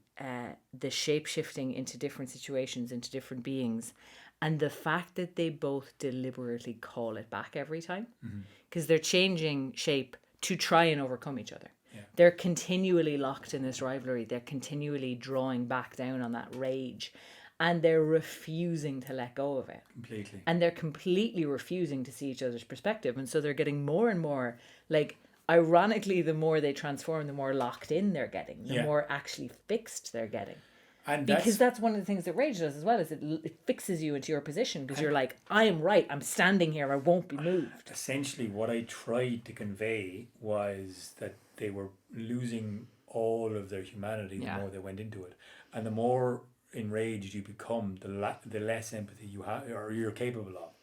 shape shifting into different situations, into different beings, and the fact that they both deliberately call it back every time, because they're changing shape to try and overcome each other. Yeah. They're continually locked in this rivalry. They're continually drawing back down on that rage. And they're refusing to let go of it. Completely. And they're completely refusing to see each other's perspective. And so they're getting more and more, like, ironically, the more they transform, the more locked in they're getting. The more actually fixed they're getting. And because that's one of the things that rage does as well, is it fixes you into your position. Because you're like, I am right. I'm standing here. I won't be moved. Essentially, what I tried to convey was that they were losing all of their humanity the more they went into it. And the more enraged you become, the less empathy you have or you're capable of,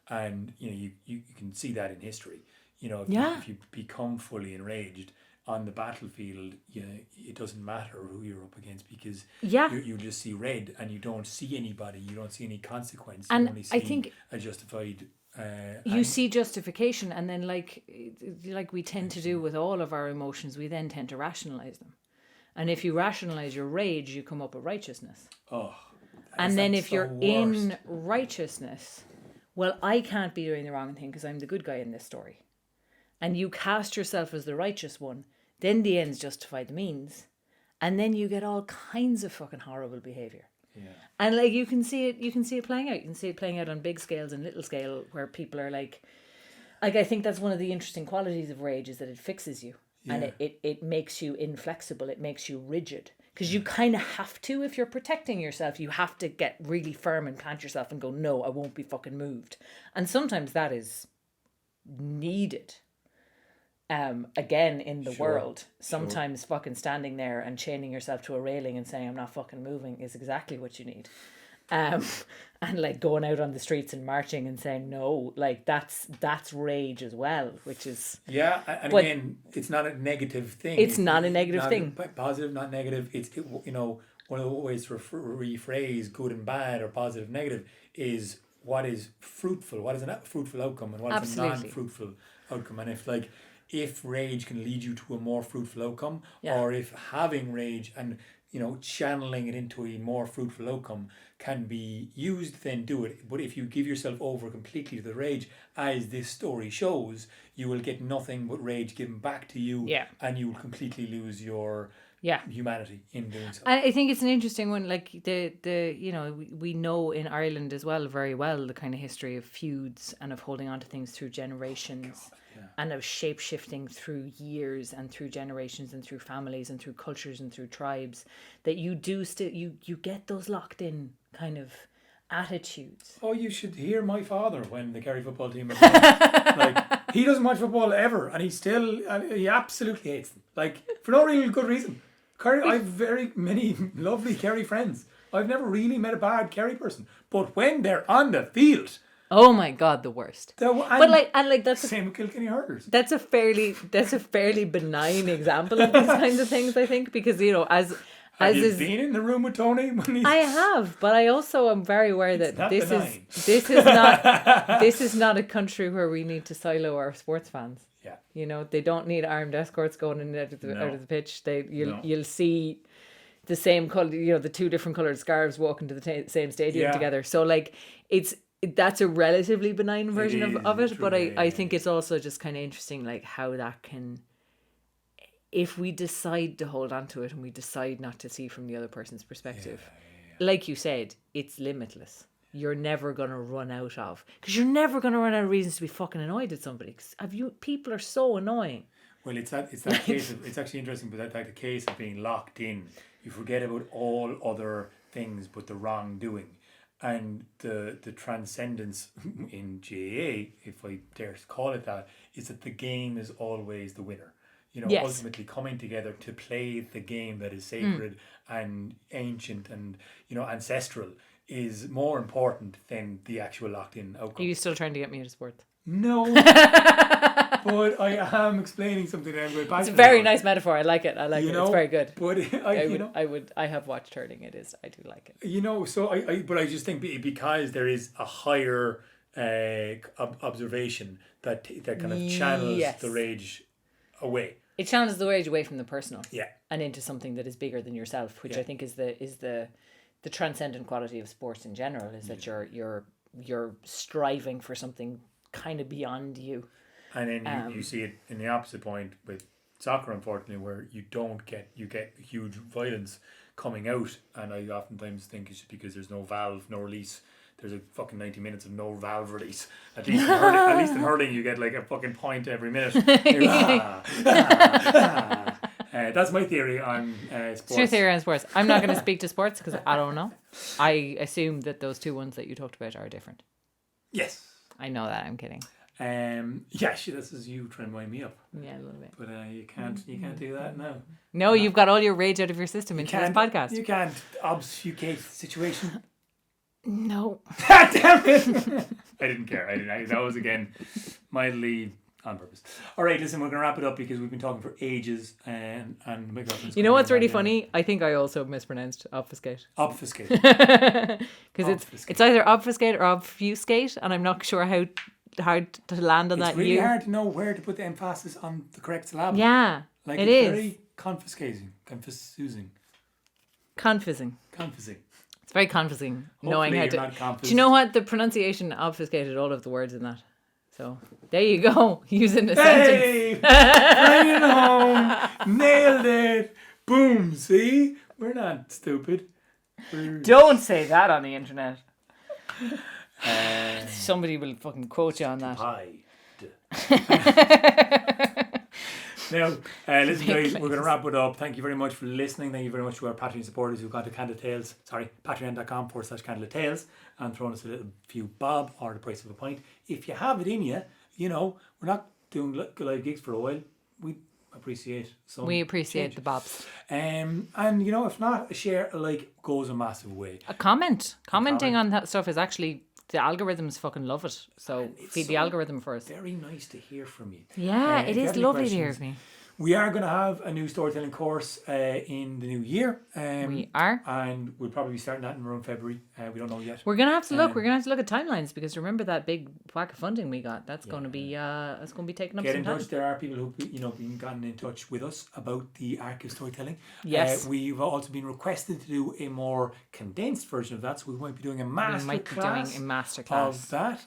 and you can see that in history. If you become fully enraged on the battlefield, it doesn't matter who you're up against, because you just see red and you don't see anybody, you don't see any consequence, and you only see, I think, a justified you see justification, and then like we tend to do with all of our emotions, we then tend to rationalize them. And if you rationalize your rage, you come up with righteousness. Oh, And then if you're in righteousness, well, I can't be doing the wrong thing because I'm the good guy in this story. And you cast yourself as the righteous one, then the ends justify the means. And then you get all kinds of fucking horrible behaviour. Yeah. And like you can see it playing out. You can see it playing out on big scales and little scale where people are like I think that's one of the interesting qualities of rage is that it fixes you. Yeah. And it makes you inflexible, it makes you rigid. Because you kind of have to, if you're protecting yourself, you have to get really firm and plant yourself and go, no, I won't be fucking moved. And sometimes that is needed. Again, in the world, sometimes fucking standing there and chaining yourself to a railing and saying, I'm not fucking moving is exactly what you need. And like going out on the streets and marching and saying no, like that's rage as well, which is and again, it's not a negative thing. It's not a negative thing. Positive, not negative. It's one of the ways to rephrase good and bad or positive, negative is what is fruitful, what is a fruitful outcome, and what is a non-fruitful outcome. And if rage can lead you to a more fruitful outcome, or if having rage and channeling it into a more fruitful outcome can be used, then do it. But if you give yourself over completely to the rage, as this story shows, you will get nothing but rage given back to you, and you will completely lose your humanity in doing so. I think it's an interesting one. Like we know in Ireland as well very well the kind of history of feuds and of holding on to things through generations. And of shape-shifting through years and through generations and through families and through cultures and through tribes, that you do still you get those locked in kind of attitudes. Oh, you should hear my father when the Kerry football team are playing. Like, he doesn't watch football ever, and he absolutely hates them. Like, for no real good reason. Kerry, I've very many lovely Kerry friends. I've never really met a bad Kerry person, but when they're on the field, oh my God, the worst. That's same with Kilkenny Hurlers. That's a fairly benign example of these kinds of things, I think, because Have you been in the room with Tony? I have, but I also am very aware that this is not a country where we need to silo our sports fans. Yeah. They don't need armed escorts going in and out of the pitch. You'll see the same color, the two different colored scarves walking to the same stadium together. So like that's a relatively benign version of it, but I think it's also just kind of interesting, like how that can, if we decide to hold on to it and we decide not to see from the other person's perspective, like you said, it's limitless. You're never going to run out of, because you're never going to run out of reasons to be fucking annoyed at somebody. People are so annoying. Well, it's that case of, it's actually interesting, but that case of being locked in, you forget about all other things but the wrongdoing. And the transcendence in GAA, if I dare to call it that, is that the game is always the winner. Ultimately coming together to play the game that is sacred and ancient and ancestral is more important than the actual locked-in outcome. Are you still trying to get me into sports? No. But I am explaining something that I'm going back to. It's a very nice metaphor. I like it. It's very good. But I have watched hurling. I do like it. So I just think because there is a higher observation that kind of channels the rage away. It channels the rage away from the personal. Yeah. And into something that is bigger than yourself, which I think is the transcendent quality of sports in general, is that you're striving for something kind of beyond you. And then you see it in the opposite point with soccer, unfortunately, where you get huge violence coming out, and I oftentimes think it's because there's no valve, no release. There's a fucking 90 minutes of no valve release. At least in hurling, you get like a fucking point every minute. That's my theory on sports. It's your theory on sports. I'm not going to speak to sports because I don't know. I assume that those two ones that you talked about are different. Yes. I know that. I'm kidding. This is you trying to wind me up. Yeah, a little bit. But you can't do that now. No, you've got all your rage out of your system into this podcast. You can't obfuscate the situation. No. Damn it! I didn't care. That was again mildly on purpose. All right, listen, we're gonna wrap it up because we've been talking for ages, and my girlfriend's. You know what's really funny? I think I also mispronounced obfuscate. Obfuscate. Because it's either obfuscate or obfuscate, and I'm not sure how to land on that. It's really hard to know where to put the emphasis on the correct syllable. Yeah, like it's very confusing. It's very confusing knowing how Hopefully to. you're not confused. Do you know what? The pronunciation obfuscated all of the words in that. So there you go. Using a sentence. Hey! Bring it home! Nailed it! Boom! See? We're not stupid. Don't say that on the internet. Somebody will fucking quote you on that. Now, listen guys, we're going to wrap it up. Thank you very much for listening. Thank you very much to our Patreon supporters who've gone to patreon.com/candlelittales and thrown us a little few bob or the price of a pint. If you have it in you, you know, we're not doing live gigs for a while. We appreciate some We appreciate change. the bobs. And you know, if not, a share, a like goes a massive way. A comment. Commenting on that stuff is actually, the algorithms fucking love it. So feed the algorithm first. Very nice to hear from you. Yeah, If it you is have any lovely to hear questions, from you. We are going to have a new storytelling course in the new year. We are. And we'll probably be starting that in around February. We don't know yet. We're gonna have to look. We're gonna have to look at timelines because remember that big whack of funding we got. That's going to be taking up Get some in time. touch. There are people who've been gotten in touch with us about the arc of storytelling. Yes. We've also been requested to do a more condensed version of that, so we might be doing a We master might be doing class a masterclass. of that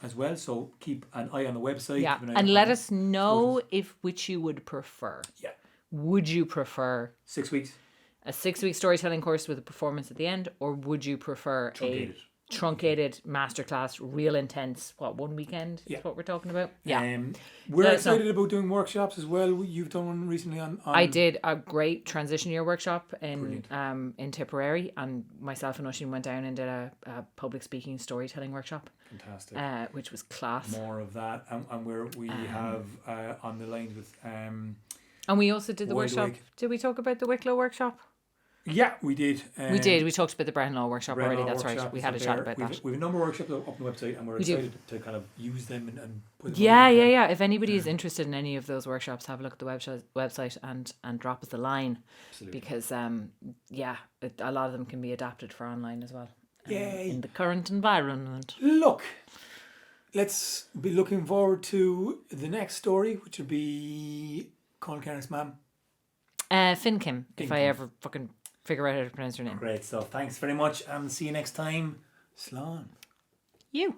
as well. So keep an eye on the website. Yeah, keep an eye and on let the us know which you would prefer. Yeah. Would you prefer 6 weeks. a 6-week storytelling course with a performance at the end, or would you prefer Truncated. a truncated masterclass, real intense? What, one weekend is what we're talking about? Yeah. We're Let us know. excited about doing workshops as well. You've done one recently on I did a great transition year workshop in Tipperary, and myself and Oisin went down and did a public speaking storytelling workshop. Fantastic. Which was class. More of that, and we have on the lines with And we also did the Wide workshop. Awake. Did we talk about the Wicklow workshop? yeah, we did. We did. We talked about the Brownlaw workshop Brown already. Law That's workshop right. We is had a up chat there. about that. We have a number of workshops up on the website, and we're We do. excited to kind of use them and put them Yeah. on. If anybody is interested in any of those workshops, have a look at the website and drop us a line. Absolutely. Because a lot of them can be adapted for online as well. Yay. In the current environment. Look, let's be looking forward to the next story, which will be Colin Cairns' mum. Finkim, if I Finkim. ever fucking figure out how to pronounce her name. Great stuff. Thanks very much, and see you next time. Slán. You.